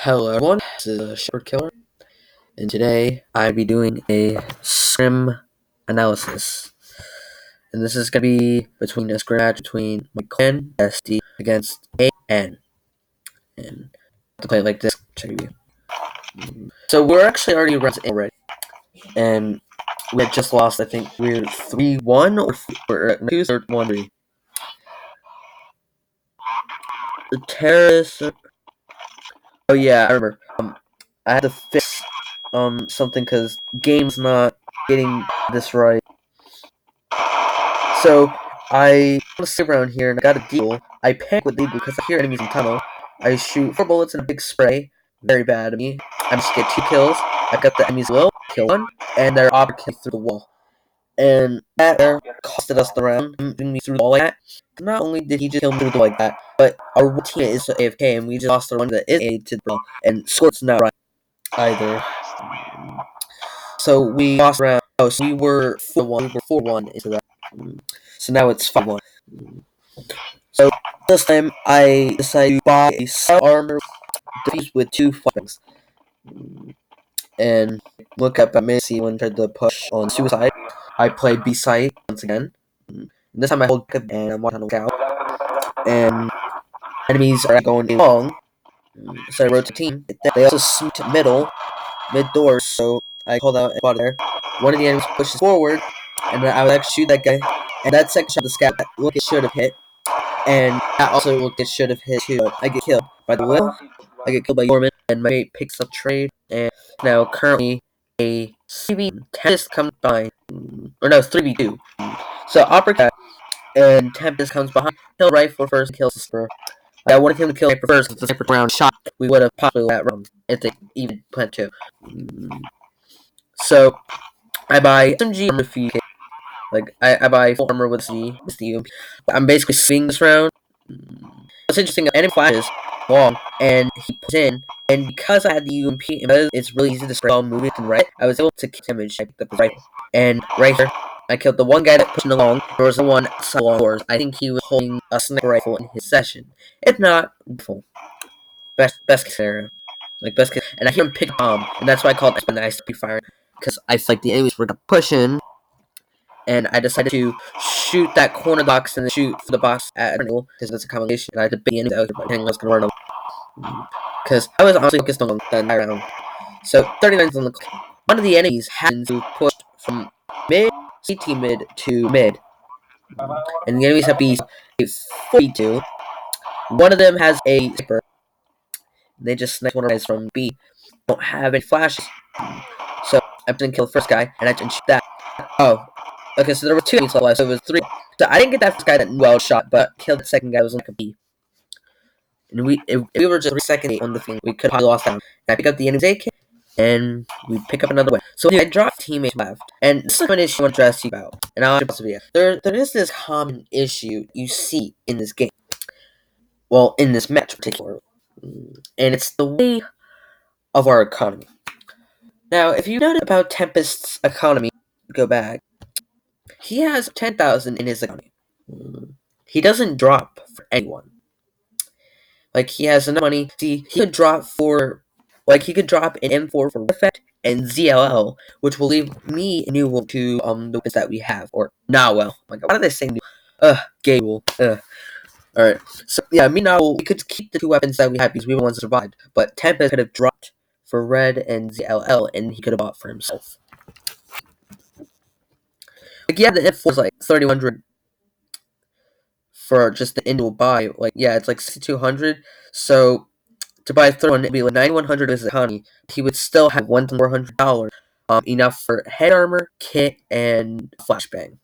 Hello everyone, this is SheppardKiller, and today I'll be doing a Scrim analysis. And this is going to be between a Scrim match between my clan, SD, against AN. And to play it like this, check it out. So we're actually already around already, and we had just lost, I think we're 3-1 or 2-1-3. The terrorists, oh yeah, I remember. I had to fix something because game's not getting this right. So I want to sit around here and I got a deagle. I panic with the deagle because I hear enemies in tunnel. I shoot 4 bullets in a big spray. Very bad of me. I just get 2 kills. I got the enemies will kill 1, and their opera kill through the wall. And that there costed us the round, moving me through the wall like that. Not only did he just kill me through the wall like that, but our teammate is AFK and we just lost the one that is A to the ball. And score's not right either. So we lost round. Oh, so we were 4-1. We were 4-1 into that. So now it's 5-1. So this time I decided to buy a sub armor defused with 2 flashbangs. And look up at Macy when tried to push on suicide. I played B side once again. And this time I hold up and I'm watching out. And enemies are going long. So I wrote to the team. They also sneaked mid doors, so I called out and fought there. One of the enemies pushes forward, and I would actually shoot that guy. And that second shot, the scout, look, it should have hit. And that also looked it should have hit too, but I get killed by the will. I get killed by Gorman, and my mate picks up trade. And now currently a 3v10 comes by, or no, 3v2. So Uppercut and Tempest comes behind, kill Rifle first, and kills the Sniper. I wanted him to kill Sniper first, because the Sniper round shot, we would have possibly that round if they even planned to. So I buy SMG armor fee. Like I buy full armor with the UMP. I'm basically swinging this round. What's interesting, enemy flashes long, and he puts in, and because I had the UMP, and because it's really easy to spray all movement and right, I was able to kill damage. I picked up the rifle, and right here, I killed the one guy that pushed along. There was the one outside along doors. I think he was holding a sniper rifle in his session. If not, best case scenario, like best case. And I hear him pick a bomb, and that's why I called it when I started firing, because I felt like the enemies were gonna push in. And I decided to shoot that corner box and then shoot for the box at an angle because it's a combination. And I had to bait the enemies out here, but I was going to run over. Because I was honestly focused on that entire round. So 39's on the clock. One of the enemies happened to push from CT mid to mid. And the enemies have B 42. One of them has a sniper. They just sniped one of guys from B. Don't have any flashes. So I didn't kill the first guy, and I didn't shoot that. Oh. Okay, so there were 2 enemies left, so it was 3. So I didn't get that first guy that well shot, but killed the second guy who was like a B. And if we were just 3 seconds on the field, we could have probably lost down. And I pick up the enemy's AK, and we pick up another way. So anyway, I dropped teammates left. And this is an issue I want to address you about. And I'll address it. There is this common issue you see in this game. Well, in this match in particular. And it's the way of our economy. Now, if you noted about Tempest's economy, go back. He has 10,000 in his economy. He doesn't drop for anyone. Like, he has enough money. See, he could drop for, like, he could drop an M4 for Effect and ZLL, which will leave me new to, the weapons that we have. Or, nah, well. Oh my god, why did I say new? Gay rule. Alright. So, yeah, me now, we could keep the 2 weapons that we had because we were the ones that survived. But Tempest could have dropped for Red and ZLL, and he could have bought for himself. Like, yeah, the M4 is like 3,100 for just the individual buy. Like, yeah, it's like 6,200. So to buy a third one, it'd be like 9,100 as a economy. He would still have $1,400, enough for head armor, kit, and flashbang.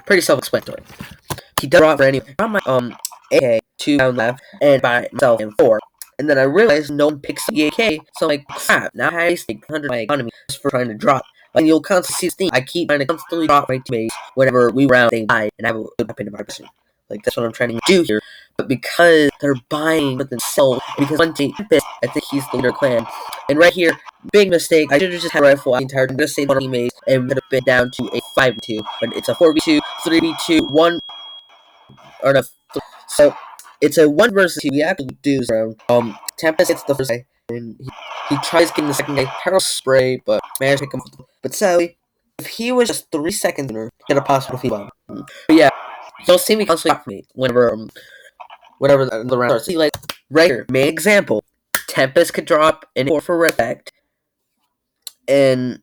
Pretty self-explanatory. He does draw for any. I got my AK 2 down left and by myself and 4. And then I realized no one picks up the AK, so I'm like, crap, now I wasted 100 my economy just for trying to drop. Like, you'll constantly see this thing. I keep trying to constantly drop my teammates whenever we round, they die, and I have a good weapon in my position. Like, that's what I'm trying to do here. But because they're buying for themselves, because one team, I think he's the leader clan. And right here, big mistake. I should have just had a rifle the entire time. Just saved one of teammates and would have been down to a 5v2. But it's a 4v2, 3v2, 1. Or no. So, it's a 1 versus 2. We actually do this round. Tempest hits the first guy, and he tries getting the second guy. Harold spray, but managed to pick him up. But sadly, if he was just 3 seconds sooner, he had a possible defeat bomb. But yeah, you'll see me constantly for me whenever the round starts. See, like, right here, main example. Tempest could drop an 4 for effect, and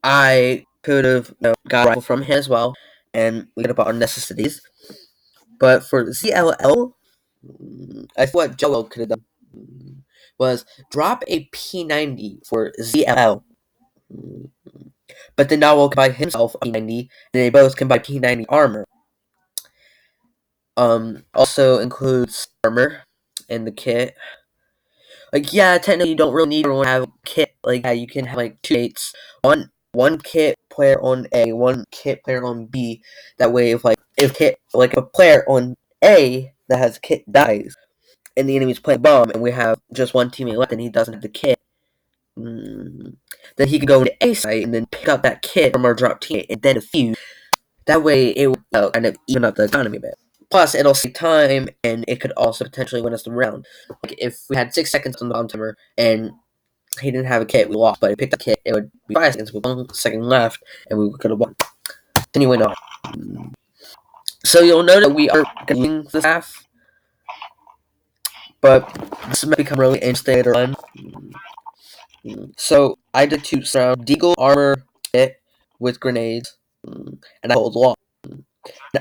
I could have got a rifle from him as well, and we could have bought our necessities. But for ZLL, I think what Joel could have done was drop a P90 for ZLL. But then Joel can buy himself a P90, and they both can buy P90 armor. Also includes armor in the kit. Like, yeah, technically you don't really need everyone to have a kit. Like, yeah, you can have like 2 mates, one kit player on A, one kit player on B. That way, if a player on A that has a kit dies, and the enemy's playing bomb, and we have just one teammate left, and he doesn't have the kit, then he can go to A site and then pick up that kit from our drop teammate and then defuse. That way, it will kind of even up the economy a bit. Plus, it'll save time, and it could also potentially win us the round. Like, if we had 6 seconds on the bomb timer, and he didn't have a kit, we lost. But if he picked up a kit, it would be 5 seconds with 1 second left, and we could have won. Then you win off. So you'll notice that we are getting this half, but this might become really interesting later on. So I did 2 round Deagle armor kit with grenades, and I hold the wall.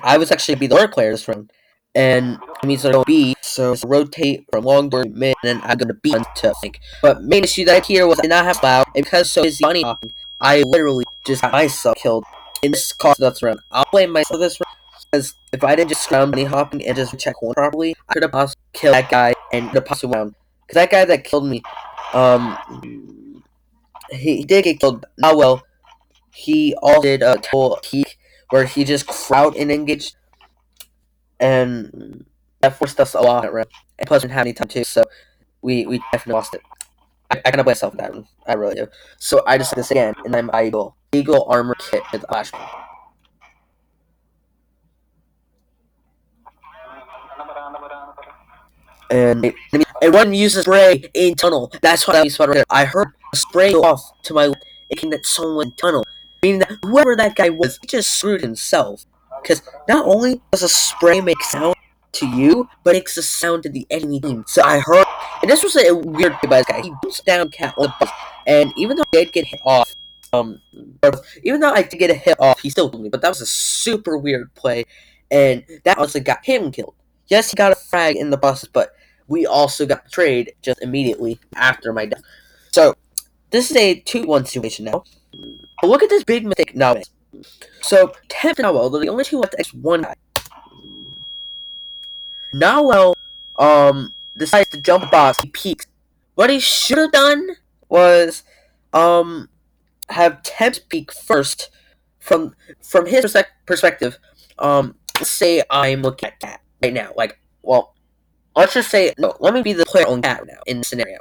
I was actually be the third player this round, and it means they're going B, so rotate from long door to mid, and then I'm going to B to flank. But main issue that I here was I did not have Cloud, and because so busy bunny hopping, I literally just got myself killed, and this cost us round. I'll blame myself this round, because if I didn't just scrounge bunny hopping and just check one properly, I could have possibly killed that guy and the possible round. Because that guy that killed me, he did get killed. Not well. He also did a total peek where he just crowd and engaged, and that forced us a lot, right? And plus, we didn't have any time too, so we definitely lost it. I kind of blame myself for that one. I really do. So I just did this again, and I'm Eagle armor kit with flashbang. And one uses spray in tunnel. That's what I was right there. I heard a spray go off to my left, thinking that someone in tunnel. Meaning that whoever that guy was, he just screwed himself. Because not only does a spray make sound to you, but it makes a sound to the enemy team. So I heard, and this was a weird thing by this guy. He boots down Cat on the bus, and even though I did get hit off, he still killed me. But that was a super weird play, and that honestly got him killed. Yes, he got a frag in the buses, but we also got betrayed just immediately after my death. So this is a 2-1 situation now. But look at this big mistake now. So Temp and Nawel, they're the only two left to X one guy. Nawel decides to jump a box, he peeks. What he should have done was have Temp's peek first from his perspective. Let's say I'm looking at Cat right now. Let's just say no, let me be the player on Cat now in this scenario.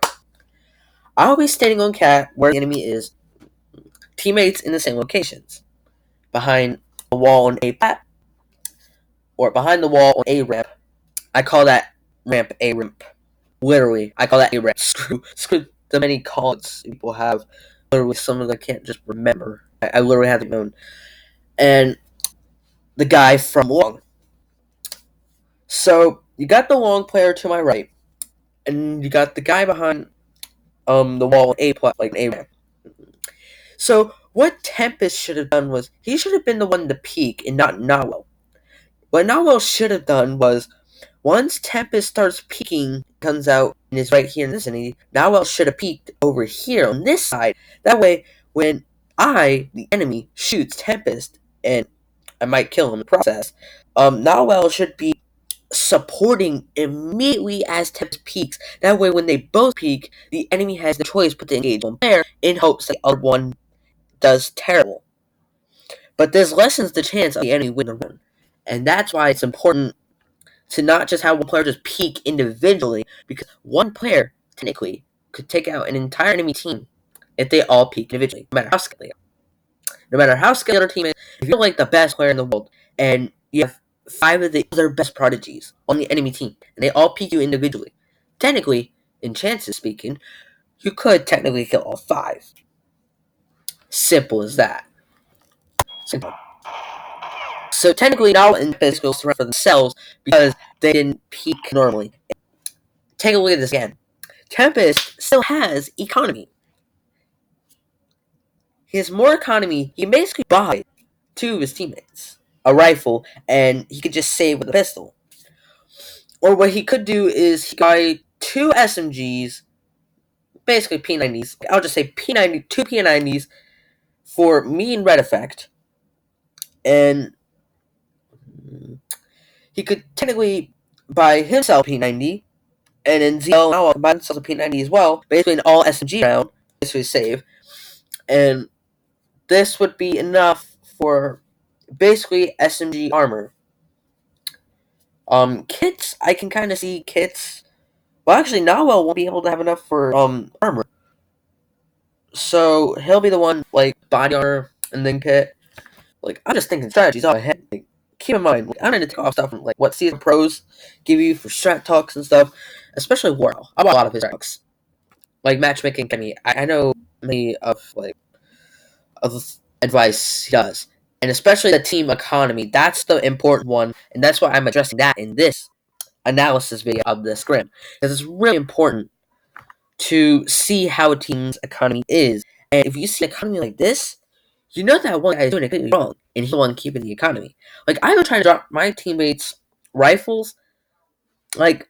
I'll be standing on Cat where the enemy is, teammates in the same locations. Behind the wall on A plat, or behind the wall on A ramp. I call that ramp A ramp. Literally, I call that A ramp. Screw the many calls people have. Literally, some of them I can't just remember. I literally have them known. And the guy from long. So you got the long player to my right, and you got the guy behind the wall A plat, like A ramp. So what Tempest should have done was he should have been the one to peek and not Nawel. What Nawel should have done was once Tempest starts peeking, comes out and is right here in this vicinity, Nawel should have peeked over here on this side. That way, when the enemy, shoots Tempest, and I might kill him in the process, Nawel should be supporting immediately as Tempest peeks. That way, when they both peek, the enemy has the choice but to engage one player in hopes that the other one does terrible. But this lessens the chance of the enemy winning the run. And that's why it's important to not just have one player just peek individually, because one player, technically, could take out an entire enemy team if they all peek individually, no matter how skilled they are. No matter how skilled their team is, if you're like the best player in the world, and you have 5 of the other best prodigies on the enemy team, and they all peek you individually. Technically, in chances speaking, you could technically kill all 5. Simple as that. Simple. So technically, now and Tempest will surrender for themselves because they didn't peak normally. Take a look at this again. Tempest still has economy. He has more economy. He basically buy 2 of his teammates a rifle, and he could just save with a pistol. Or what he could do is he could buy 2 SMGs, basically P90s. I'll just say P90, 2 P90s for me and Red Effect, and he could technically buy himself P90, and then ZL now buy himself a P90 as well, basically an all SMG round, basically save, and this would be enough for basically SMG armor. Kits, I can kind of see kits. Well, actually, Nawel won't be able to have enough for armor, so he'll be the one like body armor and then kit. Like, I'm just thinking strategies off my head. Like, keep in mind, like, I'm gonna take off stuff from like what season pros give you for strat talks and stuff, especially Warl. I watch a lot of his talks, like matchmaking. I know many of advice he does, and especially the team economy. That's the important one, and that's why I'm addressing that in this analysis video of the Scrim, because it's really important to see how a team's economy is. And if you see an economy like this, you know that one guy is doing it completely wrong, and he's the one keeping the economy. Like, I've been trying to drop my teammates rifles, like,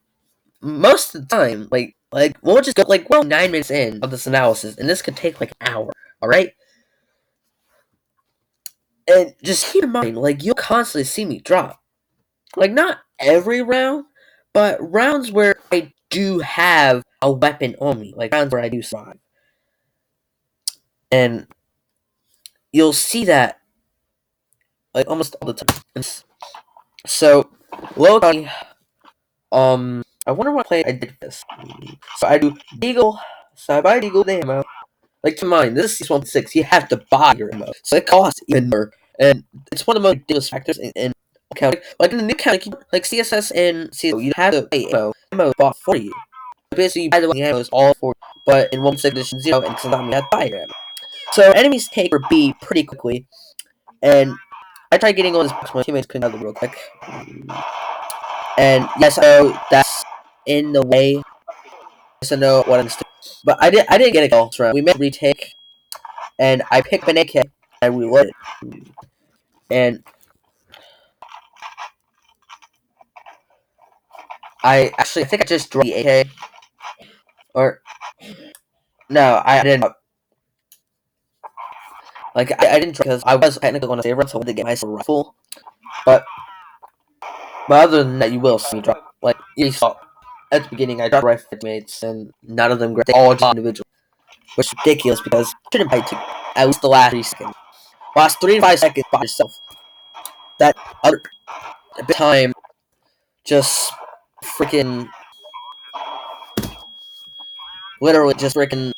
most of the time. Like we'll just go, like, we're 9 minutes in of this analysis, and this could take, like, an hour, alright? And just keep in mind, like, you'll constantly see me drop. Like, not every round, but rounds where I do have a weapon on me. Like, rounds where I do survive. And you'll see that, like, almost all the time. So, low economy, I wonder what play I did this. So I do Deagle, so I buy Deagle the ammo. Like, keep in mind, this is C1.6, you have to buy your ammo, so it costs even more. And it's one of the most ridiculous factors in counting. Like, in the new counting, like CSS and CSO, you have to pay ammo. Ammo is bought for you. Basically, you buy the ammo is all for you. But in 1.6 edition 0, and sometimes you have to buy your ammo. So enemies take for B pretty quickly, and I tried getting on this box, my teammates couldn't have it real quick. And yes, I know that's in the way. Yes, I know what I'm still. But I didn't get a kill this round. We made a retake, and I picked an AK, and we reloaded. And I think I just dropped the AK. Or, no, I didn't. Like, I didn't drop because I was technically going to save run, so I wanted to get myself a rifle. But other than that, you will see me drop. Like, you saw at the beginning, I dropped rifle mates, and none of them great. They all just individual. Which is ridiculous because you shouldn't probably take at least the last 3 seconds. Last 3 to 5 seconds by yourself. That other bit of time, just freaking, literally just freaking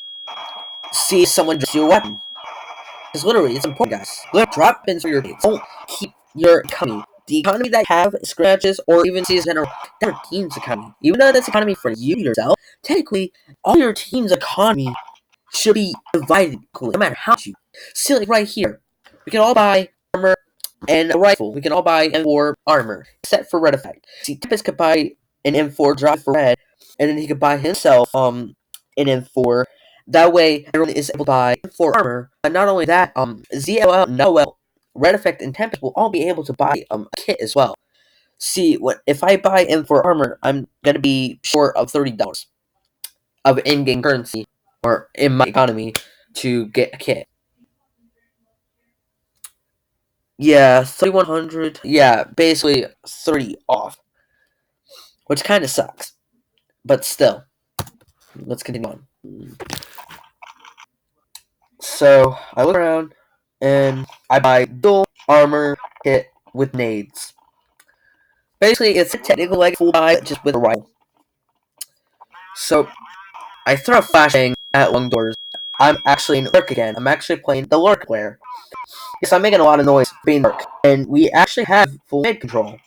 see someone drop you a weapon. Because literally, it's important, guys. Drop pins for your teams. Don't keep your economy. The economy that you have, scratches, or even sees general, that's your team's economy. Even though that's economy for you yourself, technically, all your team's economy should be divided equally, no matter how much you. See, like right here, we can all buy armor and a rifle. We can all buy M4 armor, except for Red Effect. See, Tempest could buy an M4 drop for Red, and then he could buy himself an M4. That way, everyone is able to buy M4 armor. But not only that, ZLL, Noel, Red Effect, and Tempest will all be able to buy a kit as well. See, what if I buy M4 armor, I'm gonna be short of $30 of in-game currency or in my economy to get a kit. Yeah, 3,100. Yeah, basically 30 off, which kind of sucks. But still, let's continue on. So I look around and I buy dual armor kit with nades. Basically, it's technically like full buy just with a rifle. So I throw a flashbang at lung doors. I'm actually in Lurk again. I'm actually playing the Lurk player. Yes, I'm making a lot of noise being Lurk. And we actually have full nade control.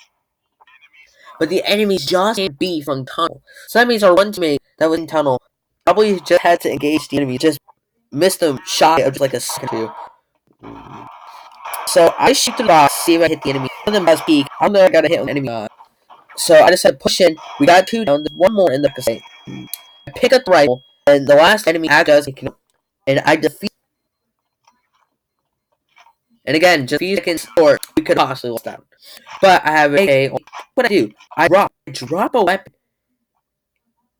but the enemies just can't be from tunnel. So that means our one teammate that was in tunnel probably just had to engage the enemy, just missed them shy of just like a second or two. So I shoot through the box, see if I hit the enemy. One of them has peek. I know I got to hit on the enemy. So I just had to push in. We got 2 down. There's one more in the cassette. I pick up the rifle, and the last enemy does, and I defeat. And again, just a few seconds, or we could possibly lost down. But I have a. What I do? I drop a weapon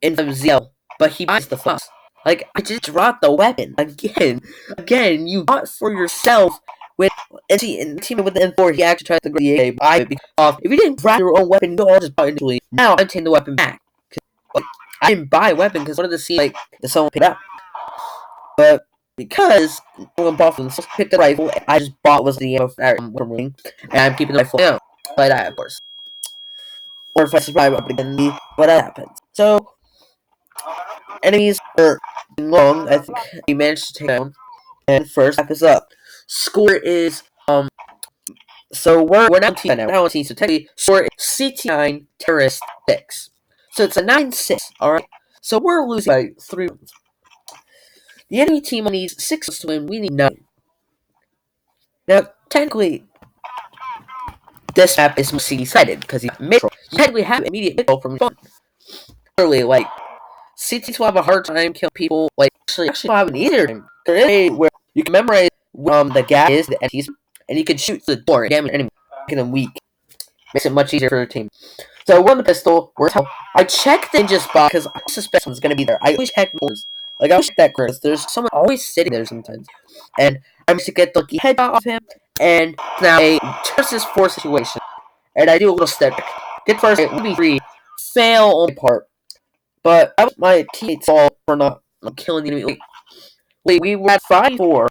in the ZL, but he buys the fuss. Like, I just dropped the weapon again. Again, you bought for yourself with and teaming with the M4. He actually tried to grab the AK, buy it because if you didn't grab your own weapon, you all just bought it individually. Now I'm taking the weapon back. Like, I didn't buy a weapon because I wanted to see like if someone picked it up. But because someone bought them, picked the rifle, I just bought was the ammo from ring, and I'm keeping the rifle now. By that, of course. Or if I survive up again, what happens? So enemies are long. I think we managed to take down. And first half is up. Score is so we're now T9 now. Now on T, so technically score is CT9 terrorist 6. So it's a 9-6. Alright. So we're losing by 3 runs. The enemy team needs 6 to win, we need 9. Now technically this map is more CD-sided because you technically have immediate control from your phone. Literally, like CTs will have a hard time killing people. Like actually will have an easier time. There is a way where you can memorize the gas is the enemies, and you can shoot the door and damage enemy, making them weak. Makes it much easier for the team. So we're on the pistol. I checked the ninja spot because I suspect someone's gonna be there. I always check doors. Like I always check that because there's someone always sitting there sometimes, and I managed to get the lucky headshot off him. And now a versus 4 situation, and I do a little step back. Get first, 1v3, fail on my part. But that was my teammate's fault for not killing the enemy. We were at 5-4,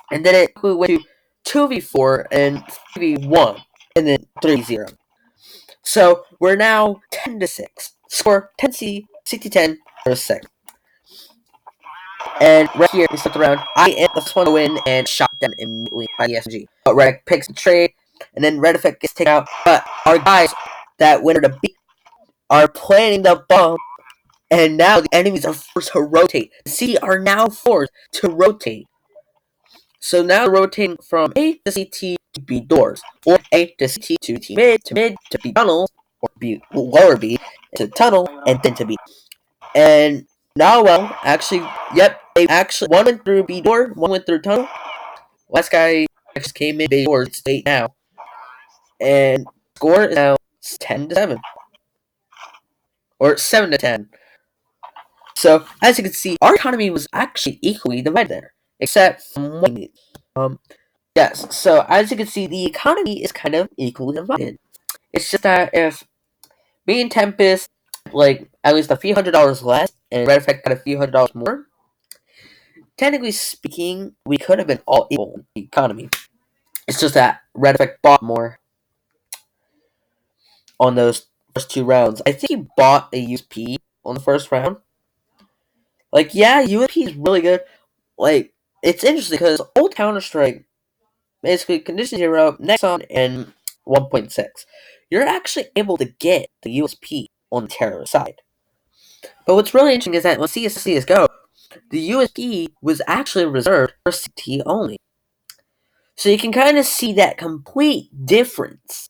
and then it went to 2v4 and 3v1, and then 3-0. So we're now 10-6. Score 10C, 60-10, or 6. And right here, we stepped around. I am the first one to win and shot them immediately by the SMG. But Red picks the trade, and then Red Effect gets taken out. But our guys that went to beat are planning the bomb. And now the enemies are forced to rotate. The C are now forced to rotate. So now they're rotating from A to CT to B doors, or A to CT to T mid to B tunnels, or B lower B to tunnel, and then to B. And now, well, actually, yep, one went through B door, one went through tunnel. Last guy just came in B door, it's 8 now, and score is now 10-7, or 7-10. So, as you can see, our economy was actually equally divided there, except from one. Yes, so as you can see, the economy is kind of equally divided. It's just that if me and Tempest, like, at least a few $100s less, and Red Effect got a few $100s more, technically speaking, we could have been all equal in the economy. It's just that Red Effect bought more on those first 2 rounds. I think he bought a USP on the first round. Like, yeah, USP is really good. Like, it's interesting because old Counter-Strike, basically Condition 0, Nexon, and 1.6, you're actually able to get the USP on the terror side. But what's really interesting is that when CSGO, the USP was actually reserved for CT only. So you can kind of see that complete difference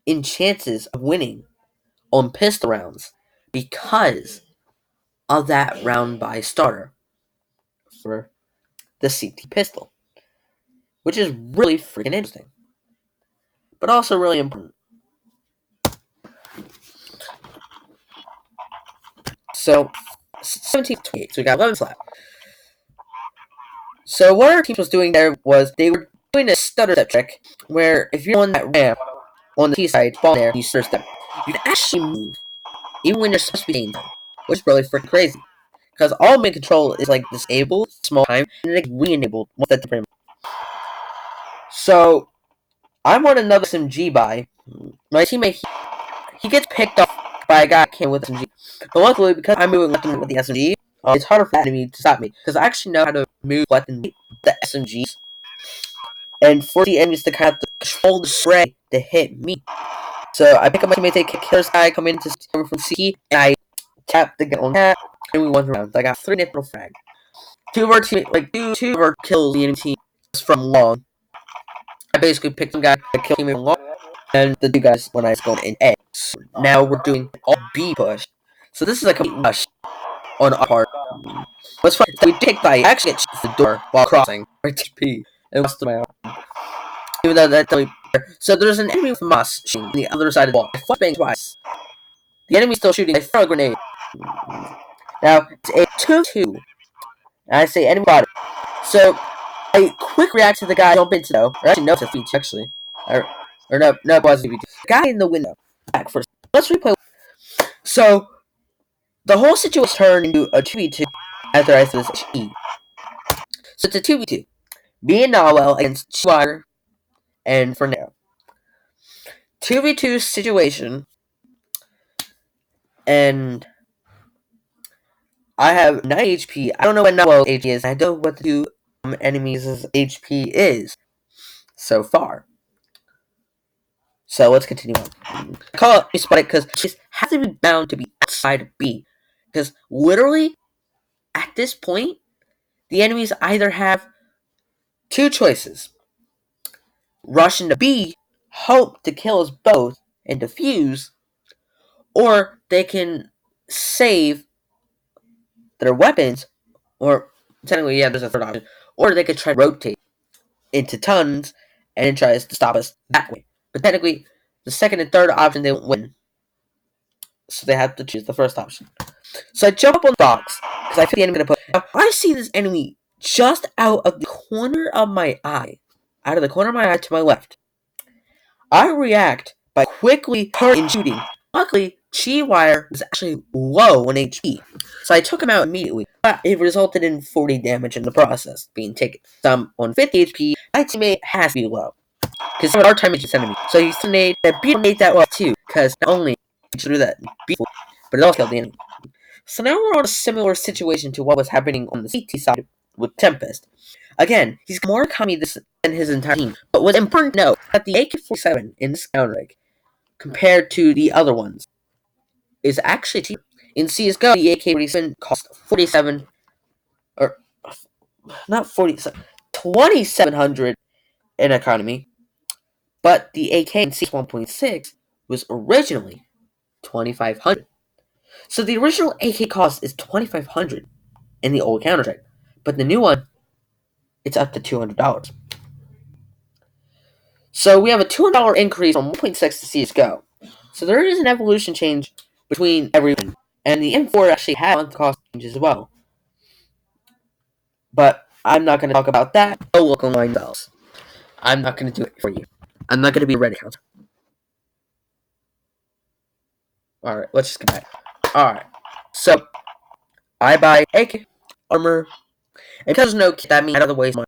in chances of winning on pistol rounds because of that round by starter for the CT pistol, which is really freaking interesting, but also really important. So 17-28, so we got 11 left. So what our team was doing there was they were doing a stutter step trick where if you're on that ramp on the T side, spawn there, you stutter step, you can actually move even when you're supposed to be staying there, which is really freaking crazy. Because all main control is like disabled, small time, and then like re-enabled once that's frame. So I'm on another SMG buy. My teammate he gets picked up by a guy I came with SMG. But luckily, because I'm moving left and right with the SMG, it's harder for that enemy to stop me. Because I actually know how to move left and right the SMGs. And force the enemies to kind of control the spray to hit me. So I pick up my teammate, take Killer's guy, come into from C, and I tap the gun on that, and we won the round. I got 3 nipple frag. Two of our kills the enemy team from long. I basically picked some guy that killed me from long, and the 2 guys when I was going in A. So now we're doing all B push. So this is like a rush on our part. What's funny is that we picked by actually get the door while crossing. Right to P. And lost my arm. Even though that's really so there's an enemy from us shooting on the other side of the wall. I flashbang twice. The enemy's still shooting. I throw a grenade. Now it's a 2-2. And I say enemy body. So I quick react to the guy jump into though. Or actually no, it's a feature actually. Or no, it wasn't a feature. The guy in the window. Back first. Let's replay. So the whole situation turned into a 2v2 after I threw this E. So it's a 2v2. Me and Nawel against Schweiger and Fernando. 2v2 situation. And I have 9 HP. I don't know what Nawel's HP is. I don't know what the 2 enemies' HP is so far. So let's continue on. I call it spotted because it has to be bound to be outside of B. Because literally, at this point, the enemies either have 2 choices. Rush into B, hope to kill us both, and defuse, or they can save their weapons, or technically, yeah, there's a third option, or they could try to rotate into tons and then tries to stop us that way. But technically, the second and third option, they won't win. So they have to choose the first option. So I jump up on the box, because I feel the enemy going to put... Now, I see this enemy just out of the corner of my eye. Out of the corner of my eye to my left. I react by quickly turning and shooting. Luckily, Chi-Wire was actually low on HP, so I took him out immediately, but it resulted in 40 damage in the process, being taken. Some on 50 HP, my teammate has to be low, because our time is just enemy. So he's made that beat made that well too, because not only did he do that before, but it also killed the enemy. So now we're on a similar situation to what was happening on the CT side with Tempest. Again, he's more economy than his entire team, but what's important to note that the AK-47 in this counter-rig, compared to the other ones, is actually cheaper. In CSGO, the AK-47 cost 47, or not 47, 2,700 in economy, but the AK in CS 1.6 was originally 2,500. So the original AK cost is 2,500 in the old Counter-Strike, but the new one, it's up to $200. So we have a $200 increase from 1.6 to CSGO. So there is an evolution change between everyone. And the M4 actually had month cost changes as well. But I'm not going to talk about that. Go look online themselves. I'm not going to do it for you. I'm not going to be a Reddit account. Alright, let's just get back. Alright. So, I buy AK, armor, and because there's no kit, that means out of the way money.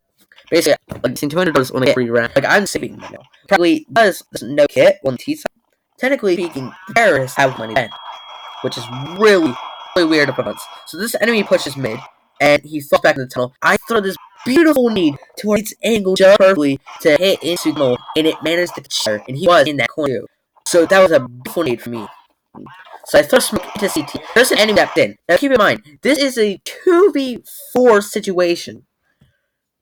Basically, like, $200 when I get free Rant. Like, I'm saving right now. Probably because there's no kit on the T side. Technically speaking, terrorists have money then, which is really, really weird of us. So this enemy pushes mid, and he falls back in the tunnel. I throw this beautiful nade to where it's angled just perfectly to hit into the tunnel, and it managed to catch her, and he was in that corner too. So that was a beautiful nade for me. So I throw smoke into CT. There's an enemy that in. Now keep in mind, this is a 2v4 situation.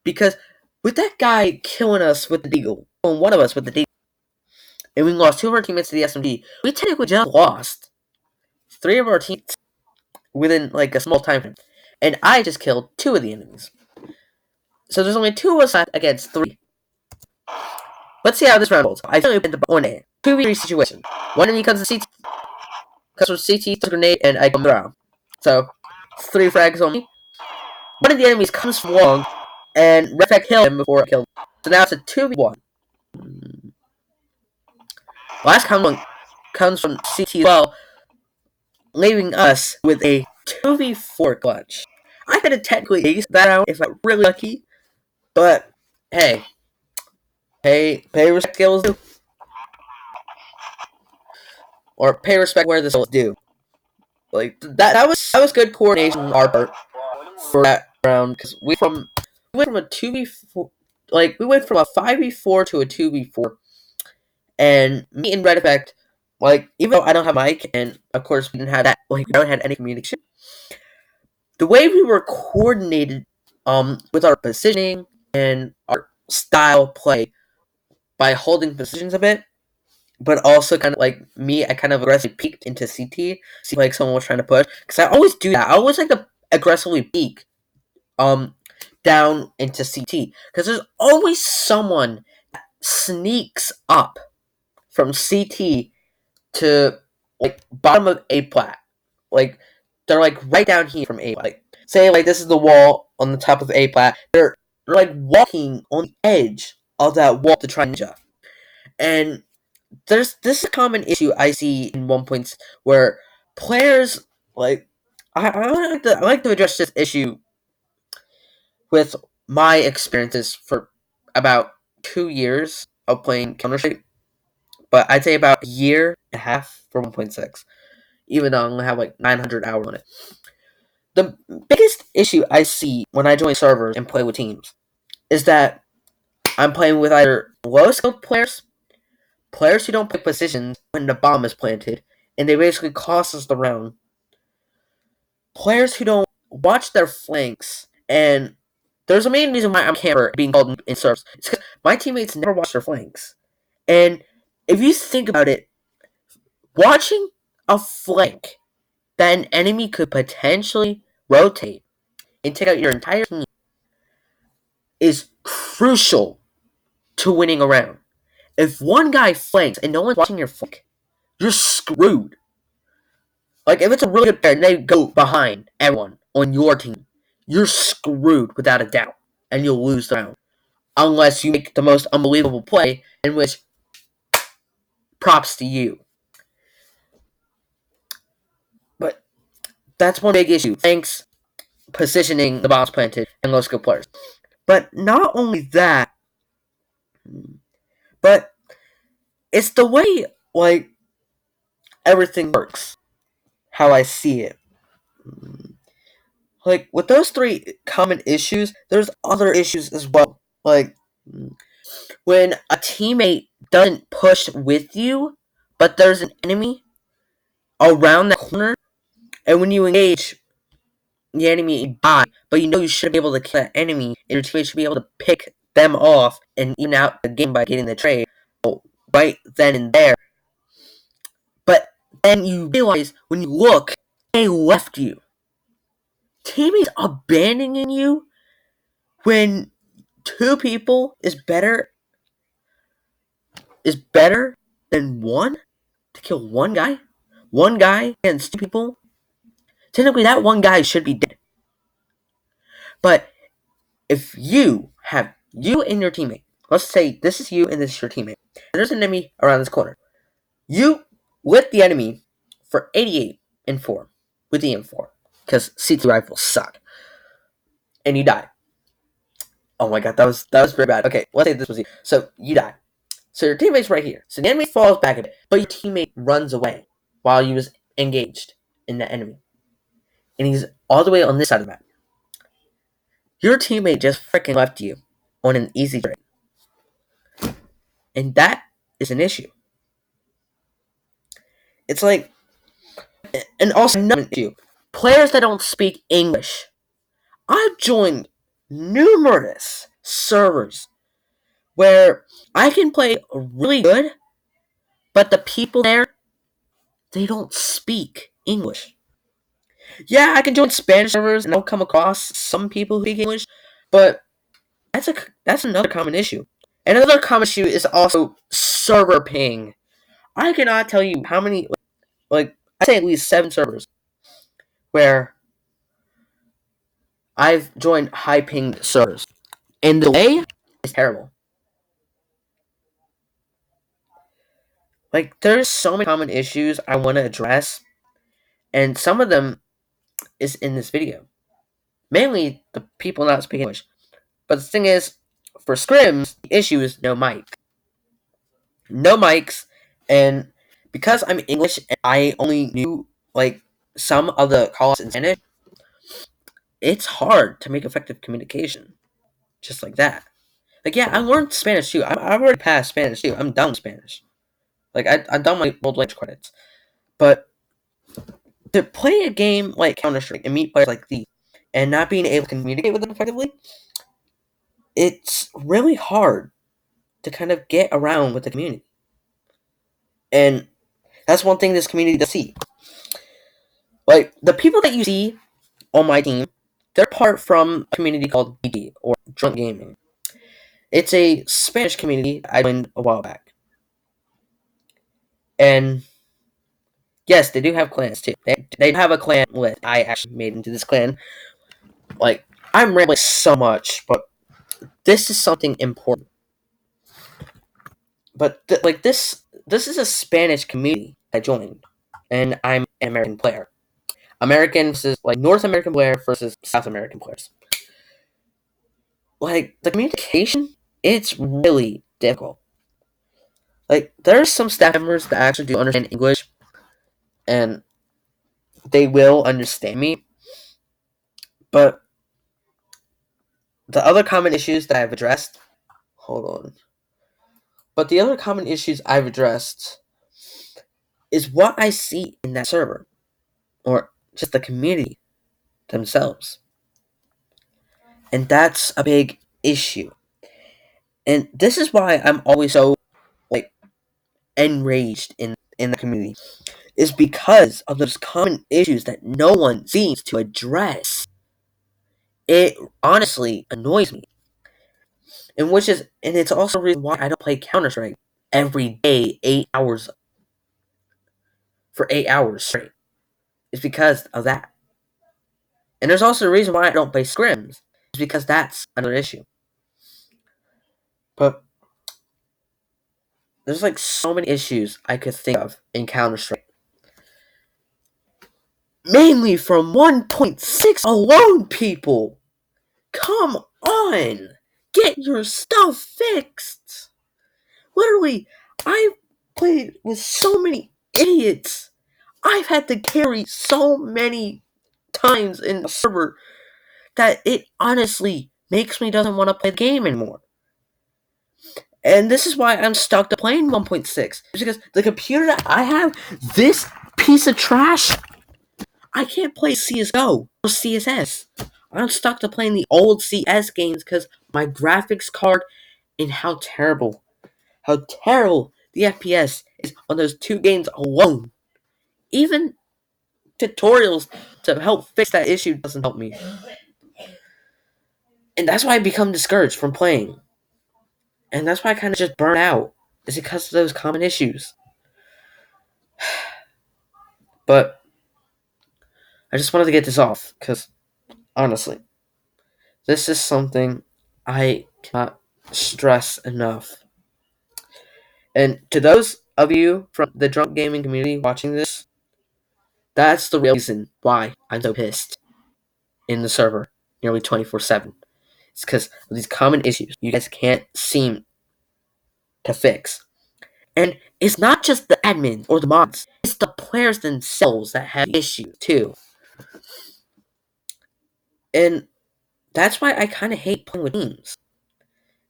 Because with that guy killing us with the deagle, killing one of us with the deagle, and we lost 2 of our teammates to the SMG, we technically just lost 3 of our teammates within like a small time frame. And I just killed 2 of the enemies. So there's only 2 of us left against 3. Let's see how this round goes. I feel like the 2v3 situation. One enemy comes to CT, throws a grenade, and I come around. So 3 frags on me. One of the enemies comes from long, and Refek killed him before I killed him. So now it's a 2v1. Last comes from CT as well, leaving us with a 2v4 clutch. I could have technically aced that out if I were really lucky, but hey, pay respect skills due, or pay respect where the skills due. Like that was good coordination on our part for that round because we went from a 2v4, like we went from a 5v4 to a 2v4, and me and Red Effect like, even though I don't have a mic, and of course we didn't have that, like, we don't had any communication, the way we were coordinated, with our positioning and our style play by holding positions a bit, but also kind of like me, I kind of aggressively peeked into CT, see like someone was trying to push, because I always do that. I always like to aggressively peek, um, down into CT, because there's always someone sneaks up from CT to like bottom of A plat. Like they're like right down here from A plat. Like say like this is the wall on the top of A plat. They're like walking on the edge of that wall to try ninja. And this is a common issue I see in 1.6 where players like I like to address this issue with my experiences for about 2 years of playing Counter Strike, but I'd say about a year and a half for 1.6, even though I only have like 900 hours on it. The biggest issue I see when I join servers and play with teams is that I'm playing with either low skilled players, players who don't pick positions when the bomb is planted, and they basically cost us the round, players who don't watch their flanks, and there's a main reason why I'm a camper being called in servers. It's because my teammates never watch their flanks. And if you think about it, watching a flank that an enemy could potentially rotate and take out your entire team is crucial to winning a round. If one guy flanks and no one's watching your flank, you're screwed. Like, if it's a really good player and they go behind everyone on your team, you're screwed without a doubt, and you'll lose the round. Unless you make the most unbelievable play, in which props to you. But that's one big issue. Thanks, positioning the bombs planted and low skill players. But not only that, but it's the way like everything works, how I see it. Like with those three common issues, there's other issues as well. Like when a teammate doesn't push with you, but there's an enemy around that corner, and when you engage the enemy die, but you know you should be able to kill that enemy, and your teammate should be able to pick them off and even out the game by getting the trade right then and there. But then you realize when you look, they left you. Teammates abandoning you when two people is better than one to kill one guy. One guy against two people. Technically, that one guy should be dead. But if you have you and your teammate, let's say this is you and this is your teammate, and there's an enemy around this corner. You lit the enemy for 88 and 4 with the M4 because C2 rifles suck, and you die. Oh my god, that was very bad. Okay, let's say this was you. So you die. So your teammate's right here. So the enemy falls back a bit, but your teammate runs away while you was engaged in the enemy, and he's all the way on this side of the map. Your teammate just freaking left you on an easy trade, and that is an issue. It's like, and also another issue. Players that don't speak English. I've joined numerous servers where I can play really good, but the people there, they don't speak English. Yeah, I can join Spanish servers and I'll come across some people who speak English, but that's another common issue. And another common issue is also server ping. I cannot tell you how many, like I say at least 7 servers where I've joined high ping servers, and the delay is terrible. Like there's so many common issues I want to address, and some of them is in this video. Mainly the people not speaking English. But the thing is, for scrims, the issue is no mic. No mics, and because I'm English and I only knew like some of the calls in Spanish, it's hard to make effective communication. Just like that. Like yeah, I learned Spanish too. I've already passed Spanish too. I'm done with Spanish. Like I've done my World Rage credits, but to play a game like Counter Strike and meet players like these, and not being able to communicate with them effectively, it's really hard to kind of get around with the community. And that's one thing this community does see. Like, the people that you see on my team, they're part from a community called DD, or Drunk Gaming. It's a Spanish community I joined a while back. And yes, they do have clans too. They have a clan list. I actually made into this clan. Like, I'm rambling so much, but this is something important. But this is a Spanish community I joined, and I'm an American player. American versus like North American player versus South American players. Like, the communication, it's really difficult. Like, there's some staff members that actually do understand English, and they will understand me. But the other common issues that I've addressed, hold on. But the other common issues I've addressed is what I see in that server, or just the community themselves. And that's a big issue. And this is why I'm always so, like, enraged in the community. Is because of those common issues that no one seems to address. It honestly annoys me. And it's also the reason why I don't play Counter-Strike every day, 8 hours for 8 hours straight. It's because of that. And there's also a reason why I don't play scrims. It's because that's another issue. But there's like so many issues I could think of in Counter-Strike. Mainly from 1.6 alone, people! Come on! Get your stuff fixed! Literally, I've played with so many idiots. I've had to carry so many times in the server that it honestly makes me doesn't want to play the game anymore. And this is why I'm stuck to playing 1.6. It's because the computer that I have, this piece of trash, I can't play CSGO or CSS. I'm stuck to playing the old CS games because my graphics card and how terrible the FPS is on those two games alone. Even tutorials to help fix that issue doesn't help me. And that's why I become discouraged from playing. And that's why I kind of just burn out. Is because of those common issues. But I just wanted to get this off because, honestly, this is something I cannot stress enough. And to those of you from the drunk gaming community watching this, that's the real reason why I'm so pissed in the server nearly 24/7. It's because of these common issues you guys can't seem to fix. And it's not just the admins or the mods, it's the players themselves that have issues too. And that's why I kind of hate playing with teams.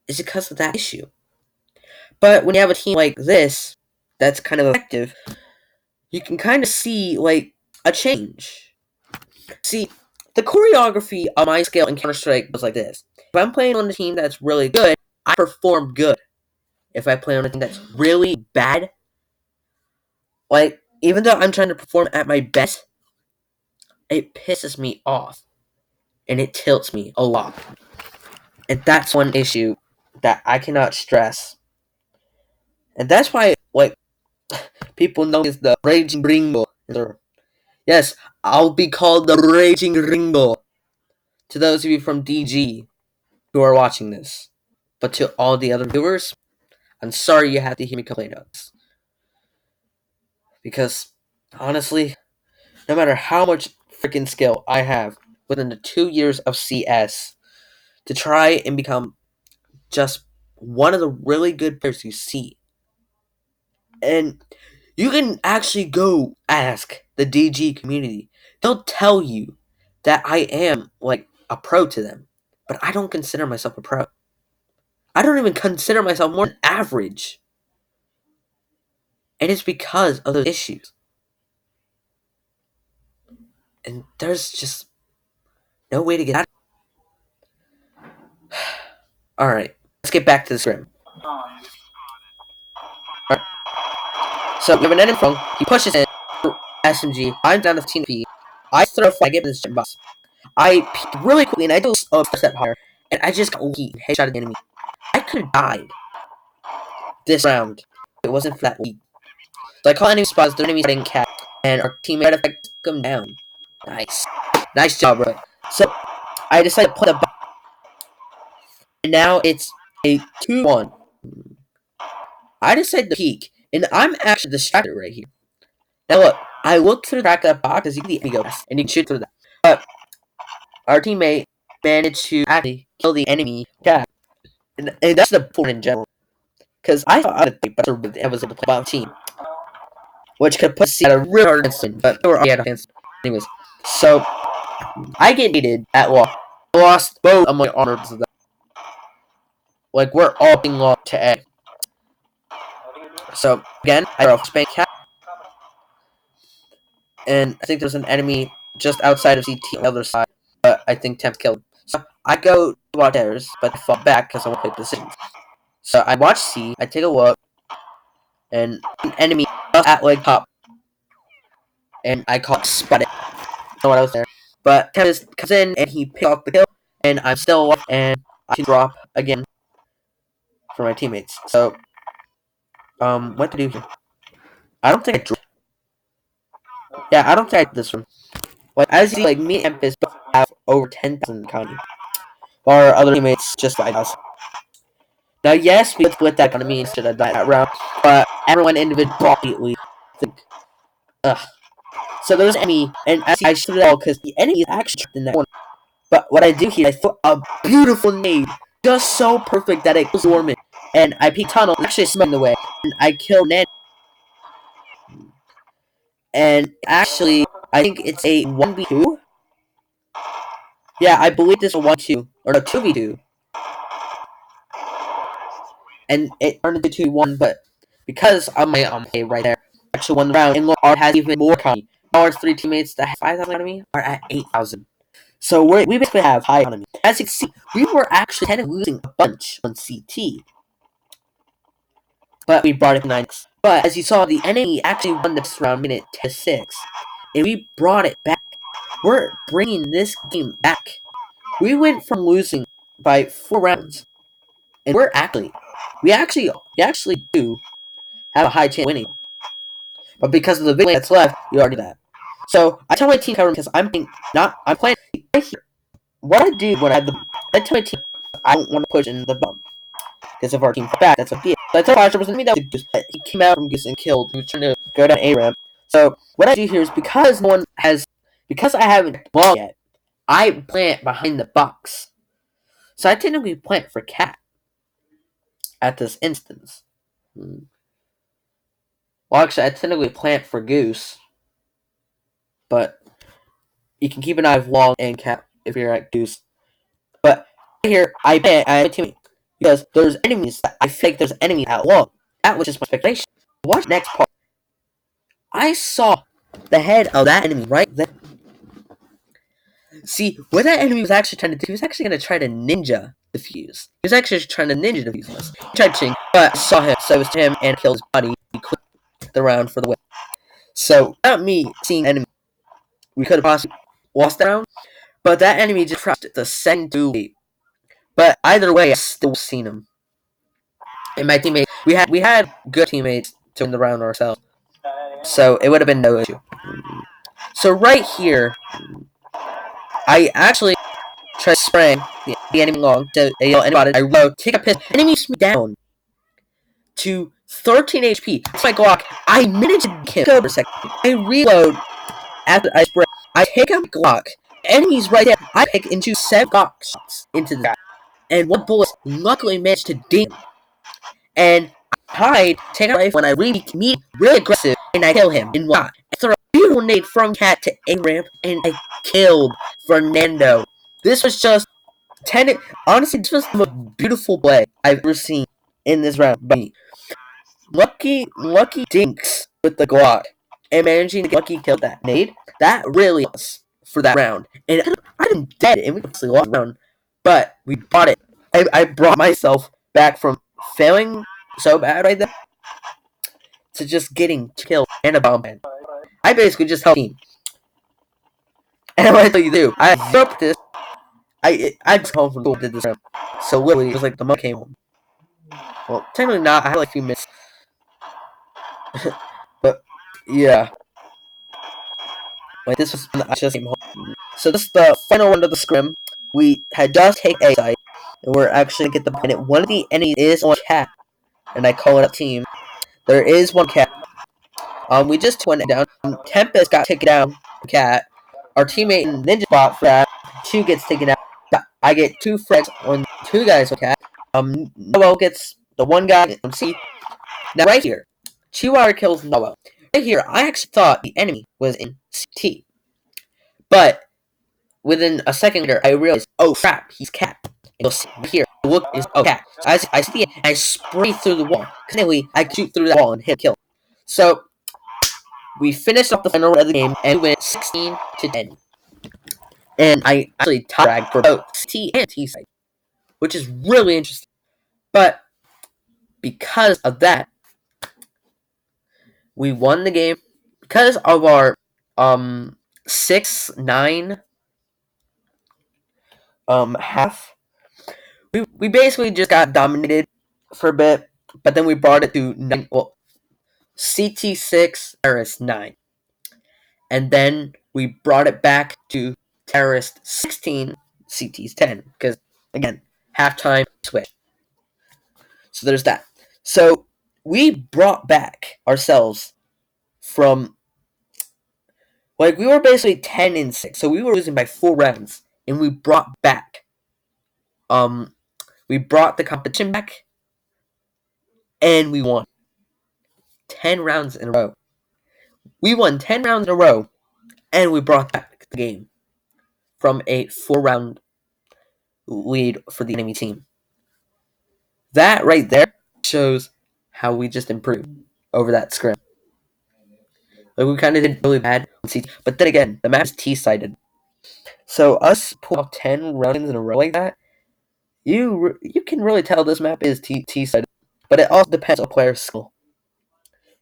It's because of that issue. But when you have a team like this that's kind of effective, you can kind of see, like, a change. See, the choreography on my scale in Counter-Strike was like this. If I'm playing on a team that's really good, I perform good. If I play on a team that's really bad, like, even though I'm trying to perform at my best, it pisses me off. And it tilts me a lot. And that's one issue that I cannot stress. And that's why, like, people know me as the Raging Ringo. Yes, I'll be called the Raging Ringo. To those of you from DG who are watching this. But to all the other viewers, I'm sorry you had to hear me complain about this. Because, honestly, no matter how much freaking skill I have within the 2 years of CS, to try and become just one of the really good players you see. And you can actually go ask the DG community. They'll tell you that I am, like, a pro to them. But I don't consider myself a pro. I don't even consider myself more than average. And it's because of those issues. And there's just no way to get out of it. Alright, let's get back to the Scrim. Right. So we have an enemy front, he pushes in, SMG, I'm down to 15 P. I throw a flag, I get in this gym box. I peek really quickly and I do a step higher, and I just got lucky and headshot the enemy. I could have died this round if it wasn't for that lead. So I call enemy spots, the enemy's getting cat, and our teammate effect took him down. Nice. Nice job, bro. So I decided to put a bomb. And now it's a 2-1. I decided to peek, and I'm actually distracted right here. Now look, I look through the crack of that box as you can see the enemy goes, and you can shoot through that. But our teammate managed to actually kill the enemy cat. And that's the point in general. Because I thought I would play better, but I was able to play about a team. Which could put C at a really hard instant, but they were already at a chance. Anyways, so I get needed at wall. I lost both of my armors. Like, we're all being locked to A. So, again, I throw a spank cat. And I think there's an enemy just outside of CT on the other side. But I think Temp's killed him. So, I go to watch theirs, but I fall back because I want to play positions. So, I watch C, I take a look, and an enemy just at leg top. And I call it spot it. I don't know what I was there. But Tempest comes in and he picks off the kill, and I'm still alive, and I can drop again for my teammates. So, what to do here? I don't think I drew. Yeah, I don't think I did this one. Like, as you see, like, me and Tempest both have over 10,000 economy. While our other teammates just 5,000. Now, yes, we split that economy instead of that round, but everyone individually think. Ugh. So there's an enemy, and as I shoot it all, because the enemy is actually trapped in that corner. But what I do here, I throw a beautiful nade, just so perfect that it kills Norman. And I peek tunnel, actually smoke in the way, and I kill Nan. And actually, I think it's a 1v2? Yeah, I believe this is a 1v2, or no, 2v2. And it turned into 2-1, but because of my play right there, I actually won the round, and Lord has even more economy. Our 3 teammates that have 5,000 economy are at 8,000. So we basically have high economy. As you can see, we were actually kind of losing a bunch on CT. But we brought it to 9. But as you saw, the enemy actually won this round minute 10-6. And we brought it back. We're bringing this game back. We went from losing by 4 rounds. And we actually do have a high chance of winning. But because of the big that's left, we already did that. So I tell my team cover because I'm playing right here. What I do when I tell my team I don't want to push in the bum. Because if our team back, that's a deal. So I tell Flasher was me that he came out from Goose and killed. He was trying to go down A ramp. So what I do here is because I haven't long yet, I plant behind the box. So I technically plant for Cat at this instance. Well, actually, I technically plant for Goose, but you can keep an eye of Long and Cat if you're at Goose. But here, I plant at my teammate because there's enemies. I think there's enemies at Long. That was just my speculation. Watch next part. I saw the head of that enemy right there. See, what that enemy was actually trying to do, he was actually going to try to ninja defuse. He was actually trying to ninja defuse us. He tried to, but I saw him, so it was to him and killed his buddy. He quit the round for the win. So, without me seeing the enemy, we could have possibly lost that round, but that enemy just crashed the second too late. But either way, I still seen him. And my teammates, we had good teammates to win the round ourselves. So, it would have been no issue. So, right here, I actually try to spraying the enemy long to anybody. I reload, take a piss, enemy me down to 13 HP. That's my Glock. I managed to kill him for a second. I reload after I spray. I take out my Glock. Enemy's right there. I pick into 7 Glock shots into the guy. And 1 bullet luckily managed to ding him. And I hide, take out my rifle, when I meet really aggressive, and I kill him in 1 shot. I throw a beautiful nade from Cat to A ramp, and I killed Fernando. This was just honestly, this was the most beautiful play I've ever seen in this round. But Lucky dinks with the Glock and managing to get Lucky kill that nade. That really was for that round. And I'd been dead and we actually lost the round, but we bought it. I brought myself back from failing so bad right there to just getting killed and a bomb ban. I basically just helped team. And what I tell you do, I broke this. I just home from school did this round. So literally it was like the month came home. Well, technically not. I had like a few minutes. But yeah. Like this was when I just came home. So this is the final round of the scrim. We had just taken a site, and we're actually gonna get the pin. One of the enemies is on cat, and I call it a team. There is one cat. We just took one down. Tempest got taken down. Cat. Our teammate Ninja Bot for that. 2 gets taken out. I get 2 frags on 2 guys on cat. Noel gets the 1 guy on C. Now right here, Chihuahua kills Noel. Right here, I actually thought the enemy was in CT, but within a second later, I realized, oh crap, he's cat. And you'll see here, look is cat. So I see it, and I spray through the wall. Because I shoot through that wall and hit kill. So we finished up the final round of the game and we went 16-10. And I actually tagged for both T and T side, which is really interesting. But because of that, we won the game because of our 6-9 half. We basically just got dominated for a bit, but then we brought it to 9. Well, CT6 Terrorist 9, and then we brought it back to Terrorist 16 CT's 10 because again halftime switch. So there's that. So we brought back ourselves from like we were basically 10-6, so we were losing by 4 rounds, and we brought back we brought the competition back, and we won 10 rounds in a row. We won 10 rounds in a row, and we brought back the game from a 4-round lead for the enemy team. That right there shows how we just improved over that scrim. Like we kind of did really bad on CT, but then again, the map is T-sided. So us pull off 10 rounds in a row like that, you can really tell this map is T-sided. But it also depends on player's skill.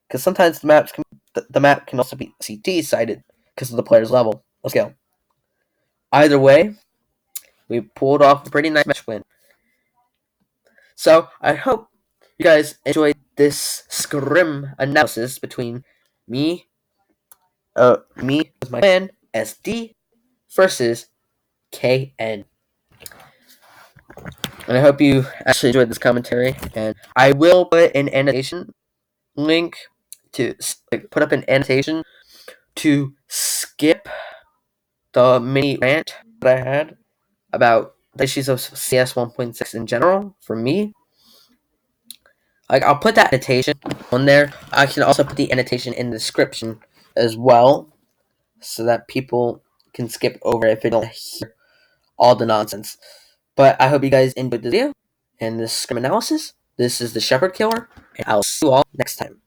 Because sometimes the map can also be CT-sided because of the player's level of skill. Either way, we pulled off a pretty nice match win. So I hope you guys enjoyed this scrim analysis between me with my clan SD versus KN. And I hope you actually enjoyed this commentary. And I will put an annotation link to put up an annotation to skip the mini rant that I had about the issues of CS 1.6 in general for me. Like I'll put that annotation on there. I can also put the annotation in the description as well, so that people can skip over if they don't hear all the nonsense. But I hope you guys enjoyed the video and this scrim analysis. This is the SheppardKiller, and I'll see you all next time.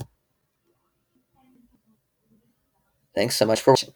Thanks so much for watching.